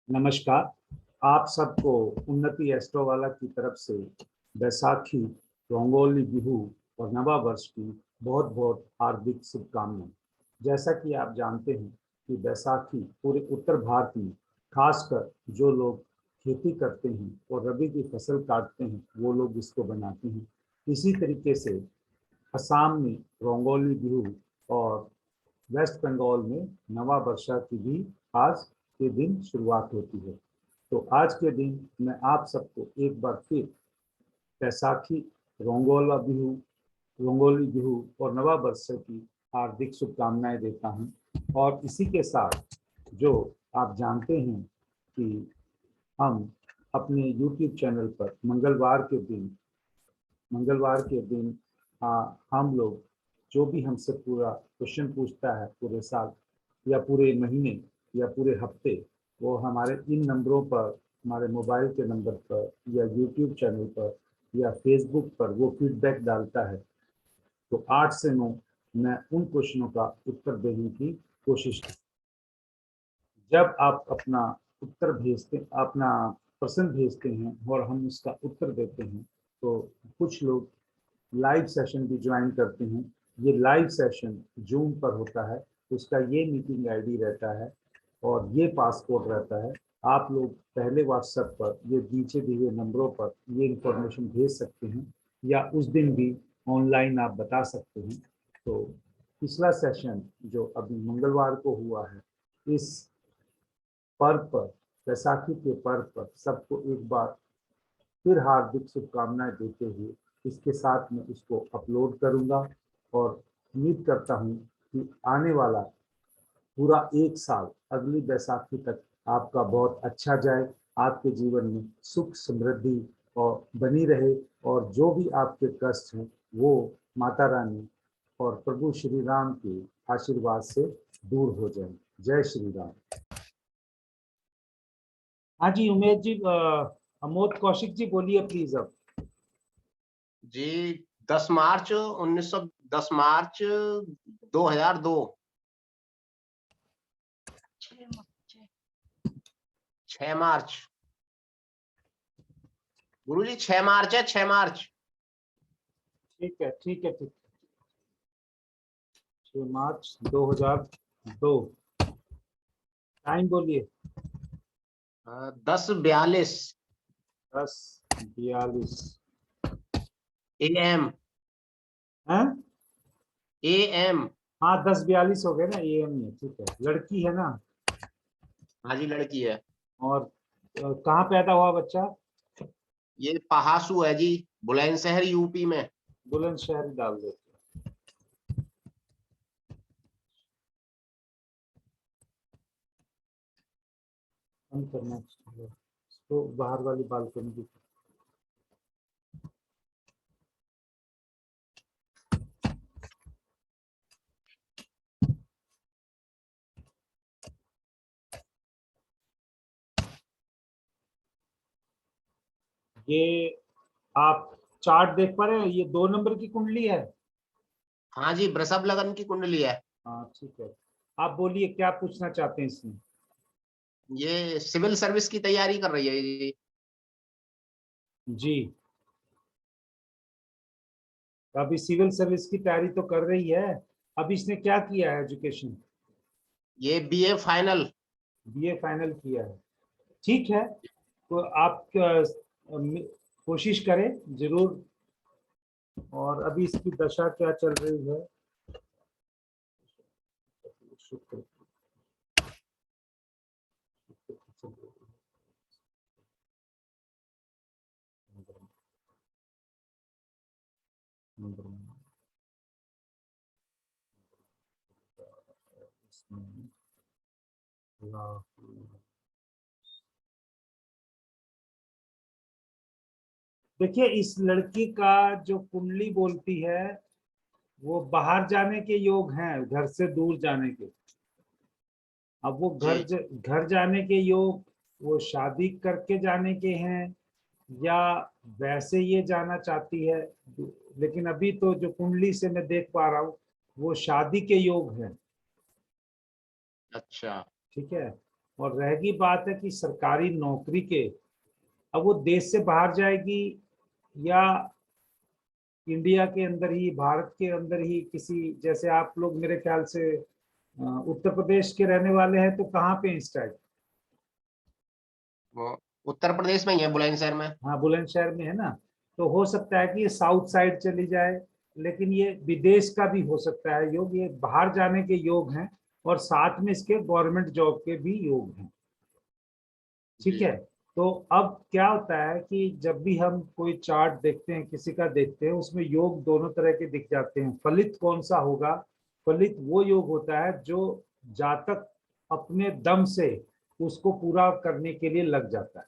नमस्कार। आप सबको उन्नति एस्ट्रोवाला की तरफ से बैसाखी, रोंगोली बिहू और नवा वर्ष की बहुत बहुत हार्दिक शुभकामनाएं। जैसा कि आप जानते हैं कि बैसाखी पूरे उत्तर भारत में, खासकर जो लोग खेती करते हैं और रबी की फसल काटते हैं, वो लोग इसको बनाते हैं। इसी तरीके से असम में रोंगोली बिहू और वेस्ट बंगाल में नवा वर्षा की भी आज के दिन शुरुआत होती है। तो आज के दिन मैं आप सबको एक बार फिर बैसाखी, रोंगोला बिहू रोंगोली बिहू और नवा वर्ष की हार्दिक शुभकामनाएं देता हूं। और इसी के साथ जो आप जानते हैं कि हम अपने YouTube चैनल पर मंगलवार के दिन हम लोग जो भी हमसे पूरा क्वेश्चन पूछता है पूरे साल या पूरे महीने या पूरे हफ्ते, वो हमारे इन नंबरों पर, हमारे मोबाइल के नंबर पर या यूट्यूब चैनल पर या फेसबुक पर वो फीडबैक डालता है। तो 8 से 9 मैं उन क्वेश्चनों का उत्तर देने की कोशिश की। जब आप अपना प्रश्न भेजते हैं और हम उसका उत्तर देते हैं, तो कुछ लोग लाइव सेशन भी ज्वाइन करते हैं। ये लाइव सेशन जूम पर होता है, उसका ये मीटिंग आईडी रहता है और ये पासकोड रहता है। आप लोग पहले व्हाट्सएप पर ये नीचे दिए हुए नंबरों पर ये इंफॉर्मेशन भेज सकते हैं या उस दिन भी ऑनलाइन आप बता सकते हैं। तो पिछला सेशन जो अभी मंगलवार को हुआ है, इस पर्व पर, बैसाखी के पर्व पर सबको एक बार फिर हार्दिक शुभकामनाएं देते हुए इसके साथ मैं इसको अपलोड करूंगा और उम्मीद करता हूं कि आने वाला पूरा एक साल अगली बैसाखी तक आपका बहुत अच्छा जाए, आपके जीवन में सुख समृद्धि और बनी रहे और जो भी आपके कष्ट हैं वो माता रानी और प्रभु श्री राम के आशीर्वाद से दूर हो जाए। जय श्री राम। हाँ जी, उमेश जी, अमोद कौशिक जी बोलिए प्लीज। अब जी 10 मार्च 10 मार्च 2002। 6 मार्च गुरुजी, 6 मार्च है, 6 मार्च। ठीक है, ठीक है, ठीक। 6 मार्च 2002। टाइम बोलिए। 10:42 10:42 AM। हैं? AM। हाँ, 10:42 हो गए ना, AM में। ठीक है, लड़की है ना? हाँ जी, लड़की है। और कहाँ पैदा हुआ बच्चा? ये पहासू है जी, बुलंदशहर यूपी में। बुलंदशहर डाल देते हम करना चाहिए इसको, बाहर वाली बालकनी की। ये आप चार्ट देख पा रहे हैं? ये 2 नंबर की कुंडली है। हाँ जी, वृषभ लगन की कुंडली है। हाँ, ठीक है। आप बोलिए क्या पूछना चाहते हैं इसमें। ये सिविल सर्विस की तैयारी कर रही है जी। जी, अभी सिविल सर्विस की तैयारी तो कर रही है। अब इसने क्या किया है एजुकेशन? ये BA फाइनल। BA फाइनल किया है। ठीक है, तो आप कोशिश करें जरूर। और अभी इसकी दशा क्या चल रही है? शुक्र देखिए, इस लड़की का जो कुंडली बोलती है वो बाहर जाने के योग हैं, घर से दूर जाने के। अब वो जी। घर जाने के योग, वो शादी करके जाने के हैं या वैसे ये जाना चाहती है। लेकिन अभी तो जो कुंडली से मैं देख पा रहा हूँ वो शादी के योग है। अच्छा। ठीक है, और रहेगी बात है कि सरकारी नौकरी के, अब वो देश से बाहर जाएगी या इंडिया के अंदर ही, भारत के अंदर ही किसी, जैसे आप लोग मेरे ख्याल से उत्तर प्रदेश के रहने वाले हैं, तो कहाँ पे इस टाइप? वो उत्तर प्रदेश में ही है, बुलंदशहर में। हाँ, बुलंदशहर में है ना। तो हो सकता है कि ये साउथ साइड चली जाए, लेकिन ये विदेश का भी हो सकता है योग, ये बाहर जाने के योग हैं और साथ में इसके गवर्नमेंट जॉब के भी योग हैं। ठीक जी है। तो अब क्या होता है कि जब भी हम कोई चार्ट देखते हैं, किसी का देखते हैं, उसमें योग दोनों तरह के दिख जाते हैं। फलित कौन सा होगा? फलित वो योग होता है जो जातक अपने दम से उसको पूरा करने के लिए लग जाता है।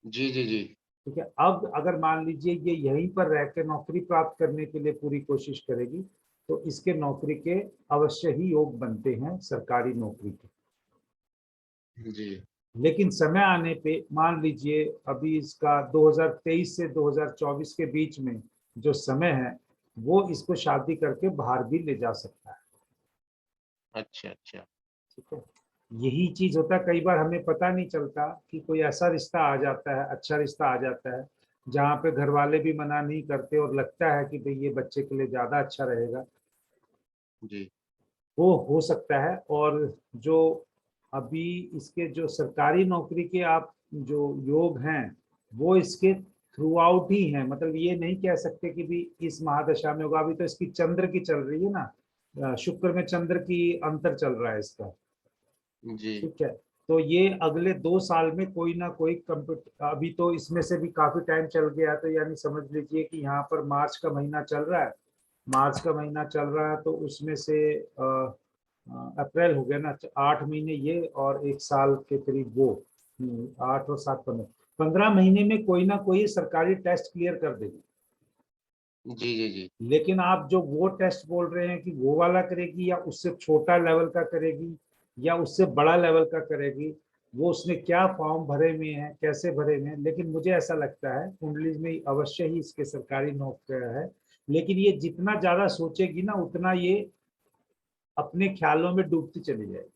जी जी जी। ठीक है। अब अगर मान लीजिए ये यहीं पर रह के नौकरी प्राप्त करने के लिए पूरी कोशिश करेगी, तो इसके नौकरी के अवश्य ही योग बनते हैं, सरकारी नौकरी के। जी लेकिन समय आने पे मान लीजिए अभी इसका 2023 से 2024 के बीच में जो समय है, वो इसको शादी करके बाहर भी ले जा सकता है। अच्छा अच्छा। ठीक है। यही चीज होता है, कई बार हमें पता नहीं चलता कि कोई ऐसा रिश्ता आ जाता है, अच्छा रिश्ता आ जाता है, जहाँ पे घर वाले भी मना नहीं करते और लगता है कि भाई ये बच्चे के लिए ज्यादा अच्छा रहेगा। जी वो हो सकता है। और जो अभी इसके जो सरकारी नौकरी के आप जो योग हैं, वो इसके थ्रू आउट ही हैं। मतलब ये नहीं कह सकते कि भी इस महादशा में होगा, अभी तो इसकी चंद्र की चल रही है ना, शुक्र में चंद्र की अंतर चल रहा है इसका। जी। ठीक है। तो ये अगले 2 साल में कोई ना कोई कंप्यूटर, अभी तो इसमें से भी काफी टाइम चल गया, तो यानी समझ लीजिए कि यहाँ पर मार्च का महीना चल रहा है। मार्च का महीना चल रहा है तो उसमें से अप्रैल हो गया ना, 8 महीने ये और 1 साल के करीब वो, 8 और 7, 15, 15 महीने में कोई ना कोई सरकारी टेस्ट क्लियर कर देगी। जी जी जी। लेकिन आप जो वो टेस्ट बोल रहे हैं कि वो वाला करेगी या उससे छोटा लेवल का करेगी या उससे बड़ा लेवल का करेगी, वो उसने क्या फॉर्म भरे हुए हैं, कैसे भरे हुए हैं, लेकिन मुझे ऐसा लगता है कुंडली में अवश्य ही इसके सरकारी नौकरी है। लेकिन ये जितना ज्यादा सोचेगी ना, उतना ये अपने ख्यालों में डूबती चली जाएगी।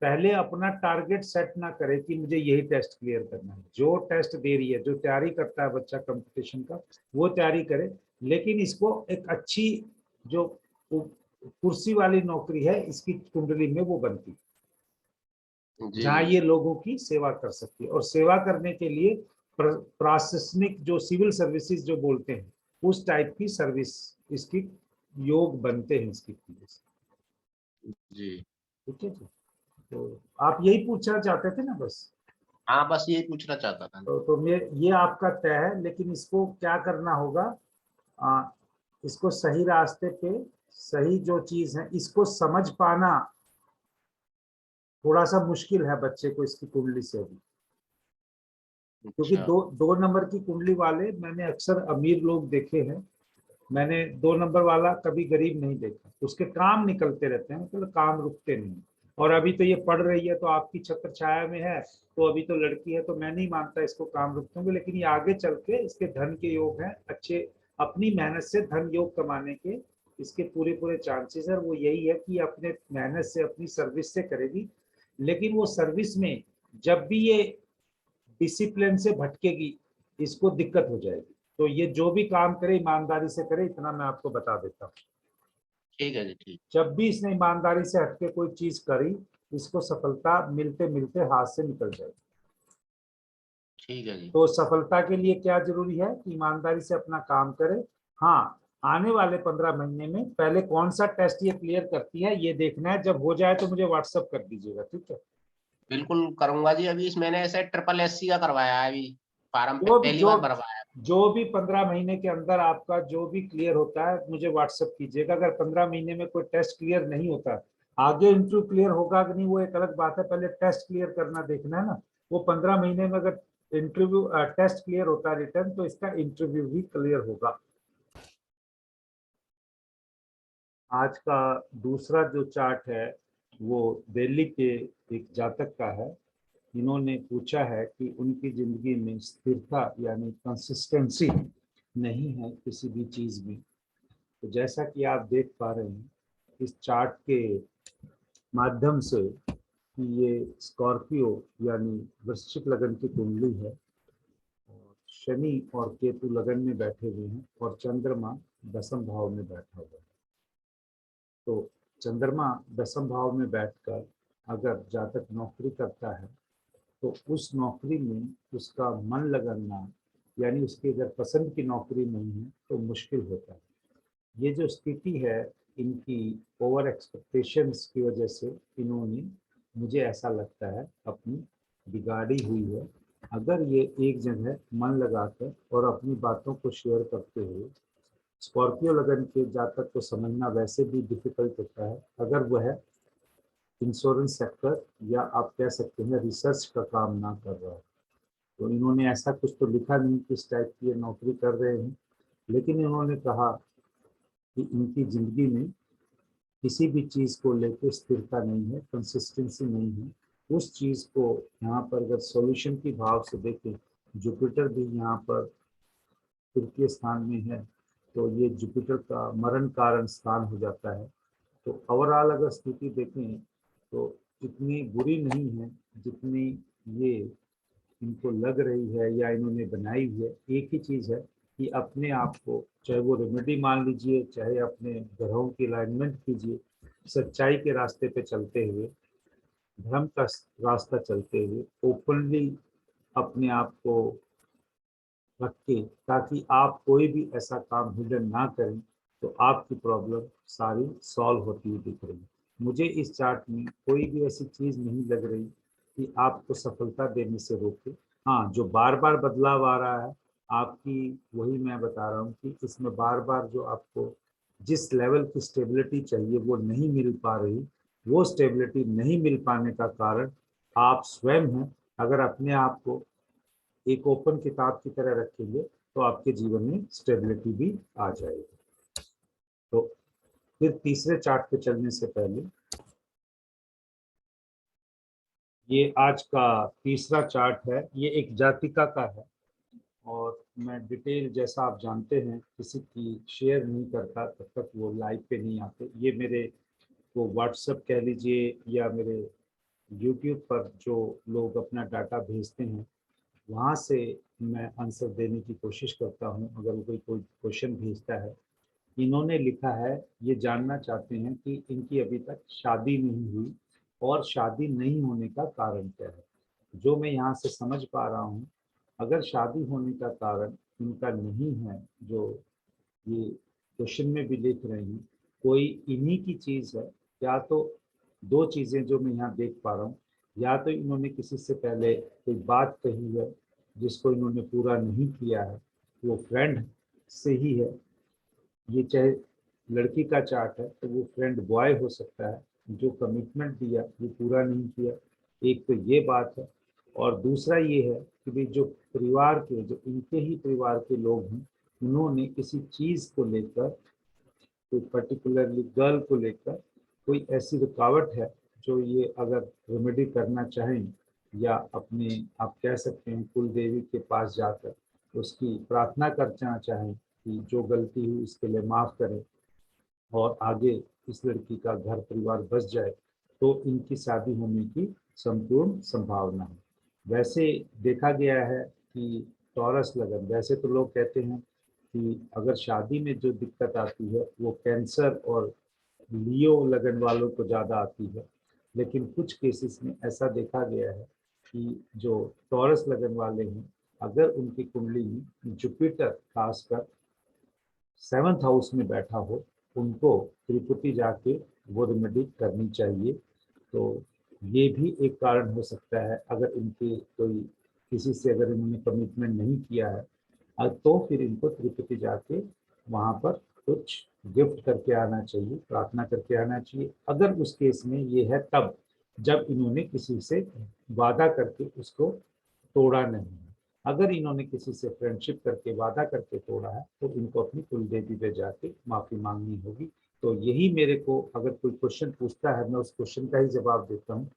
पहले अपना टारगेट सेट ना करे कि मुझे यही टेस्ट क्लियर करना है। जो टेस्ट दे रही है, जो तैयारी करता है बच्चा कंपटीशन का, वो तैयारी करे। लेकिन इसको एक अच्छी जो कुर्सी वाली नौकरी है इसकी कुंडली में वो बनती है, जी जहाँ जी ये जी। लोगों की सेवा कर सकती है। और सेवा करने के लिए प्रशासनिक जो सिविल सर्विसेज जो बोलते हैं, उस टाइप की सर्विस इसकी योग बनते हैं इसकी वजह से। जी। ठीक है जी। तो आप यही पूछना चाहते थे ना बस? हाँ, बस यही पूछना चाहता था। तो ये आपका तय है, लेकिन इसको क्या करना होगा? आ, इसको सही रास्ते पे, सही जो चीज है इसको समझ पाना थोड़ा सा मुश्किल है बच्चे को इसकी कुंडली से अभी। क्योंकि अच्छा। 2 नंबर की कुंडली वाले मैंने अक्सर अमीर लोग देखे हैं, मैंने 2 नंबर वाला कभी गरीब नहीं देखा। उसके काम निकलते रहते हैं, मतलब काम रुकते नहीं। और अभी तो ये पढ़ रही है तो आपकी छत्र छाया में है, तो अभी तो लड़की है, तो मैं नहीं मानता इसको काम रुकते होंगे। लेकिन ये आगे चल के इसके धन के योग हैं अच्छे, अपनी मेहनत से धन योग कमाने के इसके पूरे पूरे चांसेस है। वो यही है कि अपने मेहनत से, अपनी सर्विस से करेगी। लेकिन वो सर्विस में जब भी ये डिसिप्लिन से भटकेगी, इसको दिक्कत हो जाएगी। तो ये जो भी काम करे ईमानदारी से करे, इतना मैं आपको बता देता हूँ। ठीक है जी, ठीक। जब भी इसने ईमानदारी से हटके कोई चीज करी, इसको सफलता मिलते मिलते हाथ से निकल जाएगी। ठीक है जी। तो सफलता के लिए क्या जरूरी है कि ईमानदारी से अपना काम करे। हाँ, आने वाले 15 महीने में पहले कौन सा टेस्ट ये क्लियर करती है ये देखना है। जब हो जाए तो मुझे व्हाट्सअप कर दीजिएगा, ठीक है? बिल्कुल करूंगा जी। अभी इस मैंने ऐसे ट्रिपल एससी का करवाया है, अभी फार्म जो भी पहली जो बार भरवाया है। जो भी 15 महीने के अंदर आपका जो भी क्लियर होता है मुझे व्हाट्सअप कीजिएगा। अगर 15 महीने में कोई टेस्ट क्लियर नहीं होता, आगे इंटरव्यू क्लियर होगा कि नहीं वो एक अलग बात है, पहले टेस्ट क्लियर करना देखना है ना। वो 15 महीने में अगर इंटरव्यू टेस्ट क्लियर होता है रिटर्न, तो इसका इंटरव्यू भी क्लियर होगा। आज का दूसरा जो चार्ट है वो दिल्ली के एक जातक का है। इन्होंने पूछा है कि उनकी जिंदगी में स्थिरता यानी कंसिस्टेंसी नहीं है किसी भी चीज में। तो जैसा कि आप देख पा रहे हैं इस चार्ट के माध्यम से, कि ये स्कॉर्पियो यानी वृश्चिक लगन की कुंडली है और शनि और केतु लगन में बैठे हुए हैं और चंद्रमा दसम भाव में बैठा हुआ है। तो चंद्रमा दसम भाव में बैठकर अगर जातक नौकरी करता है तो उस नौकरी में उसका मन लगना, यानी उसकी अगर पसंद की नौकरी नहीं है तो मुश्किल होता है। ये जो स्थिति है इनकी ओवर एक्सपेक्टेशंस की वजह से इन्होंने, मुझे ऐसा लगता है, अपनी बिगाड़ी हुई है। अगर ये एक जगह मन लगाकर और अपनी बातों को शेयर करते हुए, स्कॉर्पियो लगन के जातक को समझना वैसे भी डिफिकल्ट होता है। अगर वह इंश्योरेंस सेक्टर या आप कह सकते हैं रिसर्च का काम ना कर रहा है, तो इन्होंने ऐसा कुछ तो लिखा नहीं किस टाइप की ये नौकरी कर रहे हैं, लेकिन इन्होंने कहा कि इनकी जिंदगी में किसी भी चीज़ को लेकर स्थिरता नहीं है, कंसिस्टेंसी नहीं है। उस चीज़ को यहाँ पर अगर सॉल्यूशन की भाव से देखें, जुपिटर भी यहाँ पर तृतीय स्थान में है, तो ये जुपिटर का मरण कारण स्थान हो जाता है। तो ओवरऑल अगर स्थिति देखें तो इतनी बुरी नहीं है जितनी ये इनको लग रही है या इन्होंने बनाई हुई है। एक ही चीज़ है कि अपने आप को, चाहे वो रेमेडी मान लीजिए, चाहे अपने ग्रहों की अलाइनमेंट कीजिए, सच्चाई के रास्ते पे चलते हुए, धर्म का रास्ता चलते हुए, ओपनली अपने आप को रख के, ताकि आप कोई भी ऐसा काम हिडन ना करें, तो आपकी प्रॉब्लम सारी सॉल्व होती हुई दिख रही है। मुझे इस चार्ट में कोई भी ऐसी चीज़ नहीं लग रही कि आपको सफलता देने से रोके। हाँ, जो बार बार बदलाव आ रहा है आपकी, वही मैं बता रहा हूँ कि इसमें बार बार जो आपको जिस लेवल की स्टेबिलिटी चाहिए वो नहीं मिल पा रही। वो स्टेबिलिटी नहीं मिल पाने का कारण आप स्वयं हैं। अगर अपने आप को एक ओपन किताब की तरह रखेंगे तो आपके जीवन में स्टेबिलिटी भी आ जाएगी। तो फिर तीसरे चार्ट पे चलने से पहले, ये आज का तीसरा चार्ट है, ये एक जातिका का है और मैं डिटेल, जैसा आप जानते हैं, किसी की शेयर नहीं करता तब तक वो लाइव पे नहीं आते। ये मेरे को व्हाट्सएप कह लीजिए या मेरे यूट्यूब पर जो लोग अपना डाटा भेजते हैं वहाँ से मैं आंसर देने की कोशिश करता हूँ। अगर कोई क्वेश्चन भेजता है, इन्होंने लिखा है, ये जानना चाहते हैं कि इनकी अभी तक शादी नहीं हुई और शादी नहीं होने का कारण क्या है। जो मैं यहाँ से समझ पा रहा हूँ, अगर शादी होने का कारण इनका नहीं है, जो ये क्वेश्चन में भी लिख रहे हैं, कोई इन्हीं की चीज़ है। या तो दो चीज़ें जो मैं यहाँ देख पा रहा हूँ, या तो इन्होंने किसी से पहले कोई बात कही है जिसको इन्होंने पूरा नहीं किया है, वो फ्रेंड से ही है। ये चाहे लड़की का चार्ट है तो वो फ्रेंड बॉय हो सकता है, जो कमिटमेंट दिया वो पूरा नहीं किया। एक तो ये बात है, और दूसरा ये है कि भाई जो परिवार के, जो इनके ही परिवार के लोग हैं, उन्होंने किसी चीज़ को लेकर, कोई पर्टिकुलरली गर्ल को लेकर कोई ऐसी रुकावट है जो ये अगर रेमेडी करना चाहें या अपने, आप कह सकते हैं, कुल देवी के पास जाकर उसकी प्रार्थना करना चाहें कि जो गलती हुई इसके लिए माफ़ करें और आगे इस लड़की का घर परिवार बस जाए, तो इनकी शादी होने की संपूर्ण संभावना है। वैसे देखा गया है कि टॉरस लगन, वैसे तो लोग कहते हैं कि अगर शादी में जो दिक्कत आती है वो कैंसर और लियो लगन वालों को ज़्यादा आती है, लेकिन कुछ केसेस में ऐसा देखा गया है कि जो टॉरस लगन वाले हैं, अगर उनकी कुंडली में जुपिटर खासकर 7th हाउस में बैठा हो, उनको तिरुपति जाके वो रेमेडी करनी चाहिए। तो ये भी एक कारण हो सकता है। अगर इनके कोई किसी से अगर इन्होंने कमिटमेंट नहीं किया है, तो फिर इनको तिरुपति जाके वहाँ पर कुछ गिफ्ट करके आना चाहिए, प्रार्थना करके आना चाहिए। अगर उस केस में ये है तब, जब इन्होंने किसी से वादा करके उसको तोड़ा नहीं है। अगर इन्होंने किसी से फ्रेंडशिप करके, वादा करके तोड़ा है, तो इनको अपनी कुल देवी पे जाके माफ़ी मांगनी होगी। तो यही मेरे को, अगर कोई क्वेश्चन पूछता है, मैं उस क्वेश्चन का ही जवाब देता हूँ।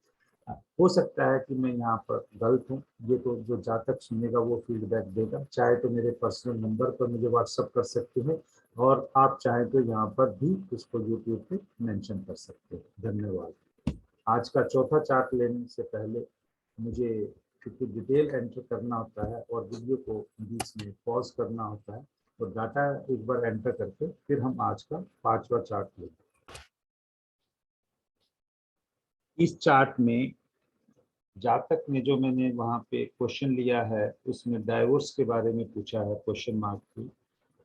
हो सकता है कि मैं यहाँ पर गलत हूँ, ये तो जो जातक सुनेगा वो फीडबैक देगा। चाहे तो मेरे पर्सनल नंबर पर मुझे व्हाट्सअप कर सकते हैं, और आप चाहें तो यहाँ पर भी उसको यूट्यूब पे मेंशन कर सकते हैं। धन्यवाद। आज का चौथा चार्ट लेने से पहले मुझे क्योंकि डिटेल एंटर करना होता है और वीडियो को बीच में पॉज करना होता है, तो डाटा एक बार एंटर करके फिर हम आज का 5वां चार्ट लेंगे। इस चार्ट में जातक में जो मैंने वहाँ पे क्वेश्चन लिया है उसमें डाइवोर्स के बारे में पूछा है क्वेश्चन मार्क की।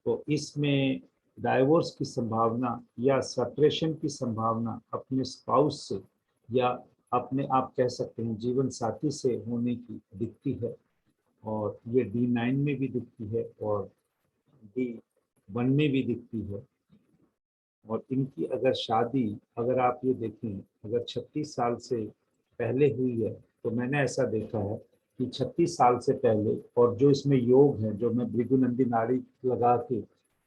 तो इसमें डाइवोर्स की संभावना या सेपरेशन की संभावना अपने स्पाउस से या अपने आप कह सकते हैं जीवन साथी से होने की दिखती है, और ये D9 में भी दिखती है और D1 में भी दिखती है। और इनकी अगर शादी, अगर आप ये देखें, अगर 36 साल से पहले हुई है तो मैंने ऐसा देखा है कि 36 साल से पहले, और जो इसमें योग है जो मैं भृगुनंदी नाड़ी लगा के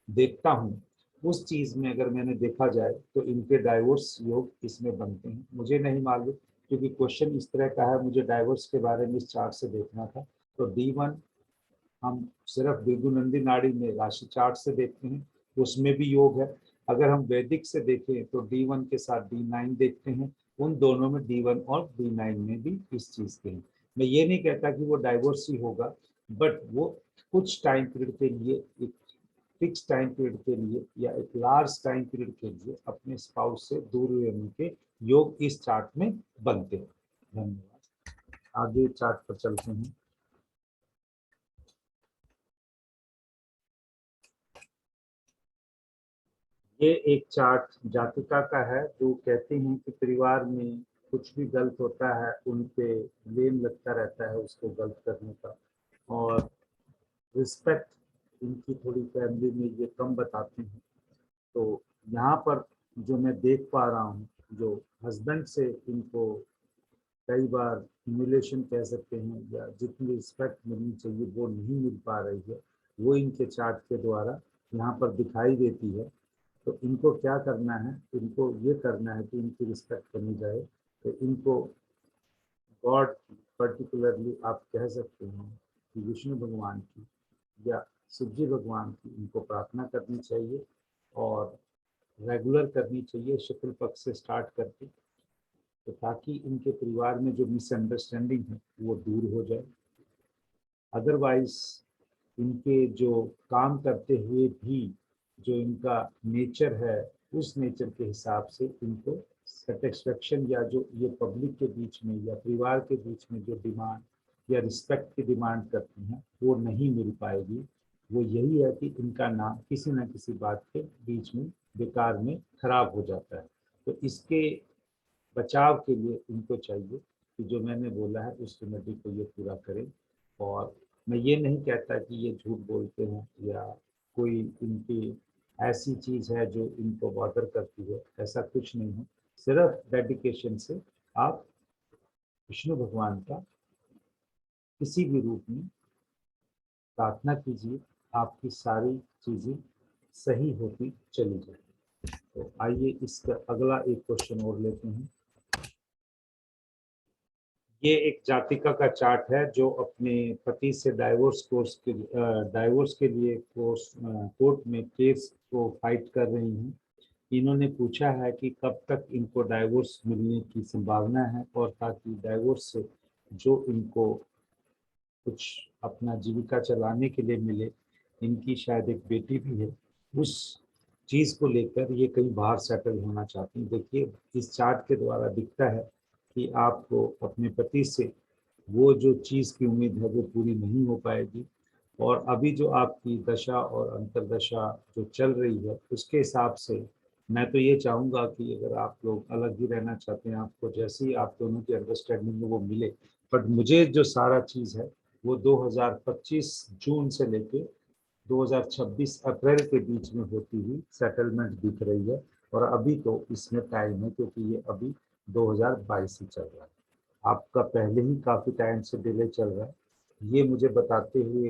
देखता हूँ उस चीज में अगर मैंने देखा जाए तो इनके डाइवोर्स योग इसमें बनते हैं। मुझे नहीं मालूम क्योंकि क्वेश्चन इस तरह का है, मुझे डाइवोर्स के बारे में इस चार्ट से देखना था। तो D1 हम सिर्फ भृगुनंदी नाड़ी में राशि चार्ट से देखते हैं, उसमें भी योग है। अगर हम वैदिक से देखें तो D1 के साथ D9 देखते हैं, उन दोनों में D1 और D9 में भी इस चीज के हैं। मैं ये नहीं कहता कि वो डाइवोर्स ही होगा, बट वो कुछ टाइम पीरियड के लिए, एक फिक्स टाइम पीरियड के लिए या एक लार्ज टाइम पीरियड के लिए अपने स्पाउस से दूर रहने के योग इस चार्ट में बनते हैं। धन्यवाद। आगे चार्ट पर चलते हैं। ये एक चार्ट जातिका का है जो कहते हैं कि परिवार में कुछ भी गलत होता है उन पे ब्लेम लगता रहता है उसको गलत करने का, और रिस्पेक्ट इनकी थोड़ी फैमिली में ये कम बताते हैं। तो यहाँ पर जो मैं देख पा रहा हूँ, जो हस्बैंड से इनको कई बार ह्यूमिलेशन कह सकते हैं या जितनी रिस्पेक्ट मिलनी चाहिए वो नहीं मिल पा रही है, वो इनके चार्ट के द्वारा यहाँ पर दिखाई देती है। तो इनको क्या करना है, इनको ये करना है कि इनकी रिस्पेक्ट करनी जाए। तो इनको गॉड, पर्टिकुलरली आप कह सकते हैं कि विष्णु भगवान की या शिव जी भगवान की इनको प्रार्थना करनी चाहिए और रेगुलर करनी चाहिए शुक्ल पक्ष से स्टार्ट करके, तो ताकि इनके परिवार में जो मिसअंडरस्टैंडिंग है वो दूर हो जाए। अदरवाइज इनके जो काम करते हुए भी जो इनका नेचर है उस नेचर के हिसाब से इनको सेटिस्फेक्शन या जो ये पब्लिक के बीच में या परिवार के बीच में जो डिमांड या रिस्पेक्ट की डिमांड करती हैं वो नहीं मिल पाएगी। वो यही है कि इनका नाम किसी न किसी बात के बीच में बेकार में खराब हो जाता है। तो इसके बचाव के लिए इनको चाहिए कि जो मैंने बोला है उस रेमेडी को ये पूरा करें। और मैं ये नहीं कहता कि ये झूठ बोलते हैं या कोई इनकी ऐसी चीज़ है जो इनको बॉदर करती है, ऐसा कुछ नहीं है। सिर्फ डेडिकेशन से आप विष्णु भगवान का किसी भी रूप में प्रार्थना कीजिए, आपकी सारी चीज़ें सही होती चली जाए। तो आइए इसका अगला एक क्वेश्चन और लेते हैं। ये एक जातिका का चार्ट है जो अपने पति से डाइवोर्स के लिए कोर्ट में केस को फाइट कर रही हैं। इन्होंने पूछा है कि कब तक इनको डाइवोर्स मिलने की संभावना है, और ताकि डाइवोर्स से जो इनको कुछ अपना जीविका चलाने के लिए मिले, इनकी शायद एक बेटी भी है, उस चीज़ को लेकर ये कहीं बाहर सेटल होना चाहती हैं। देखिए इस चार्ट के द्वारा दिखता है कि आपको अपने पति से वो जो चीज़ की उम्मीद है वो पूरी नहीं हो पाएगी, और अभी जो आपकी दशा और अंतर्दशा जो चल रही है उसके हिसाब से मैं तो ये चाहूँगा कि अगर आप लोग अलग ही रहना चाहते हैं, आपको जैसे ही आप दोनों की अंडरस्टैंडिंग में वो मिले, बट मुझे जो सारा चीज़ है वो 2025 जून से लेके 2026 अप्रैल के बीच में होती हुई सेटलमेंट दिख रही है। और अभी तो इसमें टाइम है क्योंकि ये अभी 2022 ही चल रहा है, आपका पहले ही काफ़ी टाइम से डिले चल रहा है। ये मुझे बताते हुए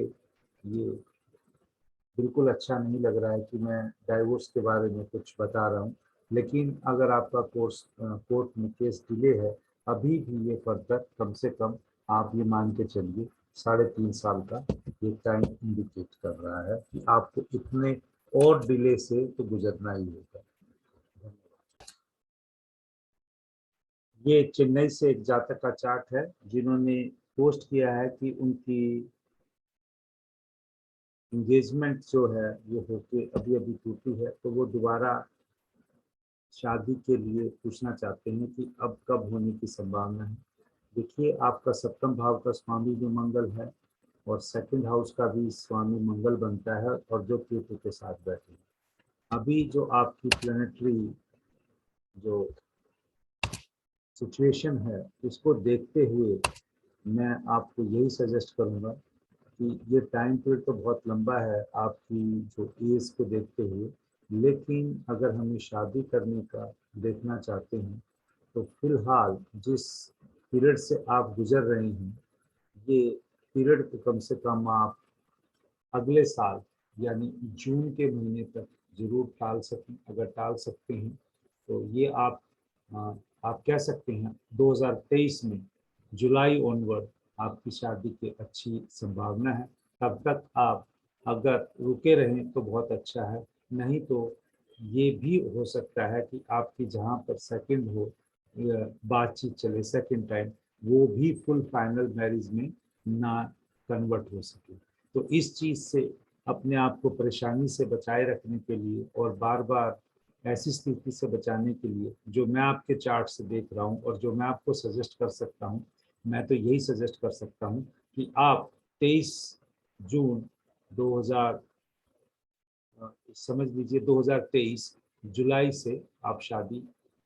ये बिल्कुल अच्छा नहीं लग रहा है कि मैं डाइवोर्स के बारे में कुछ बता रहा हूँ, लेकिन अगर आपका कोर्ट में केस डिले है अभी भी, ये फर्दर कम से कम आप ये मान के चलिए 3.5 साल का ये टाइम इंडिकेट कर रहा है कि आपको इतने और डिले से तो गुजरना ही होगा। ये चेन्नई से एक जातक का चार्ट है जिन्होंने पोस्ट किया है कि उनकी एंगेजमेंट जो है वो होके अभी अभी टूटी है, तो वो दोबारा शादी के लिए पूछना चाहते हैं कि अब कब होने की संभावना है। देखिए, आपका सप्तम भाव का स्वामी भी मंगल है और सेकंड हाउस का भी स्वामी मंगल बनता है और जो केतु के साथ बैठे हैं। अभी जो आपकी प्लैनेटरी जो सिचुएशन है उसको देखते हुए मैं आपको यही सजेस्ट करूंगा कि ये टाइम पीरियड तो बहुत लंबा है आपकी जो एज को देखते हुए, लेकिन अगर हमें शादी करने का देखना चाहते हैं तो फिलहाल जिस पीरियड से आप गुजर रहे हैं ये पीरियड को कम से कम आप अगले साल यानी जून के महीने तक जरूर टाल सकें। अगर टाल सकते हैं तो ये आ, आप कह सकते हैं 2023 में जुलाई ऑनवर्ड आपकी शादी की अच्छी संभावना है। तब तक आप अगर रुके रहें तो बहुत अच्छा है, नहीं तो ये भी हो सकता है कि आपकी जहाँ पर सेकंड हो बातचीत चले सेकंड टाइम, वो भी फुल फाइनल मैरिज में ना कन्वर्ट हो सके। तो इस चीज़ से अपने आप को परेशानी से बचाए रखने के लिए और बार बार ऐसी स्थिति से बचाने के लिए जो मैं आपके चार्ट से देख रहा हूँ और जो मैं आपको सजेस्ट कर सकता हूँ, मैं तो यही सजेस्ट कर सकता हूँ कि आप 23 जून 2000 समझ लीजिए 2023 जुलाई से आप शादी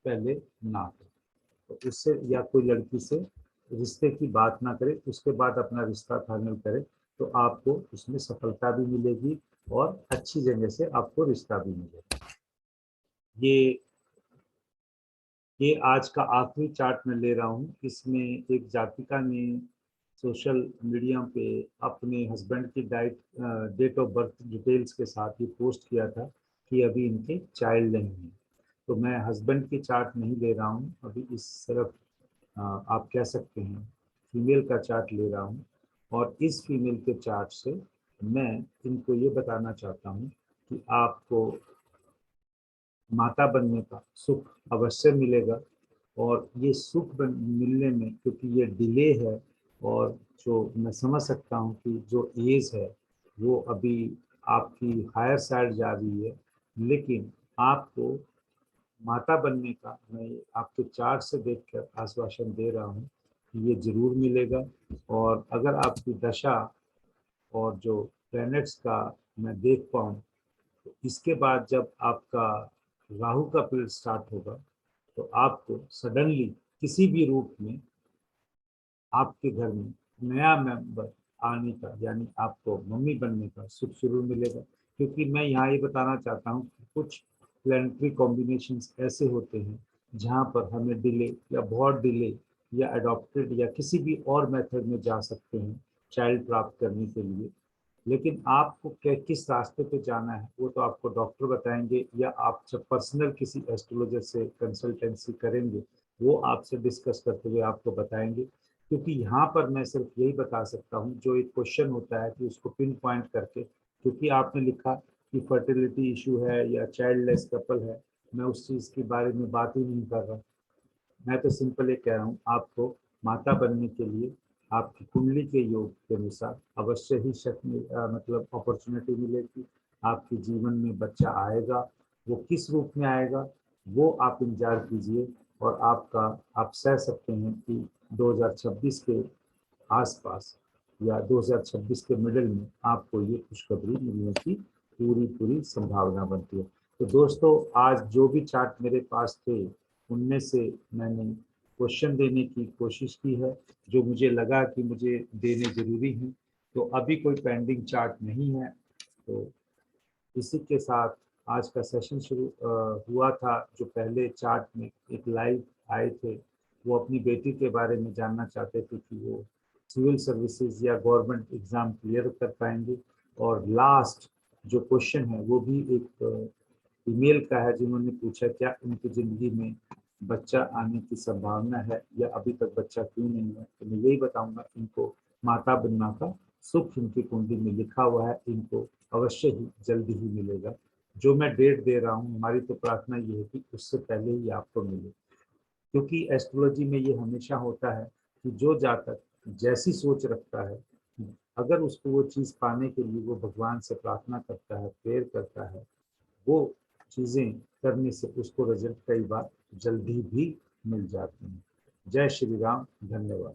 पहले ना करें, तो उससे या कोई लड़की से रिश्ते की बात ना करें, उसके बाद अपना रिश्ता फाइनल करें तो आपको उसमें सफलता भी मिलेगी और अच्छी जगह से आपको रिश्ता भी मिलेगा। ये ये आज का आखिरी चार्ट मैं ले रहा हूँ। इसमें एक जातिका ने सोशल मीडिया पे अपने हस्बैंड की डेट ऑफ बर्थ डिटेल्स के साथ ये पोस्ट किया था कि अभी इनके चाइल्ड नहीं है। तो मैं हस्बैंड की चार्ट नहीं ले रहा हूँ अभी, इस तरफ आप कह सकते हैं फीमेल का चार्ट ले रहा हूँ और इस फीमेल के चार्ट से मैं इनको ये बताना चाहता हूँ कि आपको माता बनने का सुख अवश्य मिलेगा और ये सुख मिलने में क्योंकि ये डिले है और जो मैं समझ सकता हूँ कि जो एज है वो अभी आपकी हायर साइड जा रही है, लेकिन आपको माता बनने का मैं आपके चार्ट से देखकर आश्वासन दे रहा हूँ कि ये जरूर मिलेगा। और अगर आपकी दशा और जो प्लैनेट्स का मैं देख पाऊँ तो इसके बाद जब आपका राहु का पीरियड स्टार्ट होगा तो आपको सडनली किसी भी रूप में आपके घर में नया मेंबर आने का यानी आपको मम्मी बनने का सुख जरूर मिलेगा। क्योंकि मैं यहाँ ये बताना चाहता हूँ कि कुछ प्लैनेटरी कॉम्बिनेशंस ऐसे होते हैं जहाँ पर हमें डिले या बहुत डिले या अडॉप्टेड या किसी भी और मेथड में जा सकते हैं चाइल्ड प्राप्त करने के लिए, लेकिन आपको किस रास्ते पे जाना है वो तो आपको डॉक्टर बताएंगे या आप जब पर्सनल किसी एस्ट्रोलॉजर से कंसल्टेंसी करेंगे वो आपसे डिस्कस करते हुए आपको बताएंगे। क्योंकि यहाँ पर मैं सिर्फ यही बता सकता हूँ जो एक क्वेश्चन होता है कि उसको पिन पॉइंट करके, क्योंकि आपने लिखा कि फर्टिलिटी इशू है या चाइल्डलेस कपल है, मैं उस चीज़ के बारे में बात ही नहीं कर रहा। मैं तो सिंपल ये कह रहा हूँ आपको माता बनने के लिए आपकी कुंडली के योग के अनुसार अवश्य ही मतलब अपॉर्चुनिटी मिलेगी। आपके जीवन में बच्चा आएगा, वो किस रूप में आएगा वो आप इंतजार कीजिए और आप सह सकते हैं कि 2026 के आसपास या 2026 के मिडिल में आपको ये खुशखबरी मिलने की पूरी पूरी संभावना बनती है। तो दोस्तों, आज जो भी चार्ट मेरे पास थे उनमें से मैंने क्वेश्चन देने की कोशिश की है जो मुझे लगा कि मुझे देने जरूरी हैं। तो अभी कोई पेंडिंग चार्ट नहीं है। तो इसी के साथ आज का सेशन शुरू हुआ था। जो पहले चार्ट में एक लाइव आए थे वो अपनी बेटी के बारे में जानना चाहते थे कि वो सिविल सर्विसेज या गवर्नमेंट एग्ज़ाम क्लियर कर पाएंगे। और लास्ट जो क्वेश्चन है वो भी एक ईमेल का है जिन्होंने पूछा क्या इनकी ज़िंदगी में बच्चा आने की संभावना है या अभी तक बच्चा क्यों नहीं है। तो मैं यही बताऊंगा, इनको माता बनना का सुख इनकी कुंडली में लिखा हुआ है, इनको अवश्य ही जल्दी ही मिलेगा। जो मैं डेट दे रहा हूँ हमारी तो प्रार्थना ये है कि उससे पहले ही आपको मिले। क्योंकि एस्ट्रोलॉजी में ये हमेशा होता है कि जो जातक जैसी सोच रखता है, अगर उसको वो चीज़ पाने के लिए वो भगवान से प्रार्थना करता है, प्रेयर करता है, वो चीज़ें करने से उसको रिजल्ट कई बार जल्दी भी मिल जाती हैं। जय श्री राम, धन्यवाद।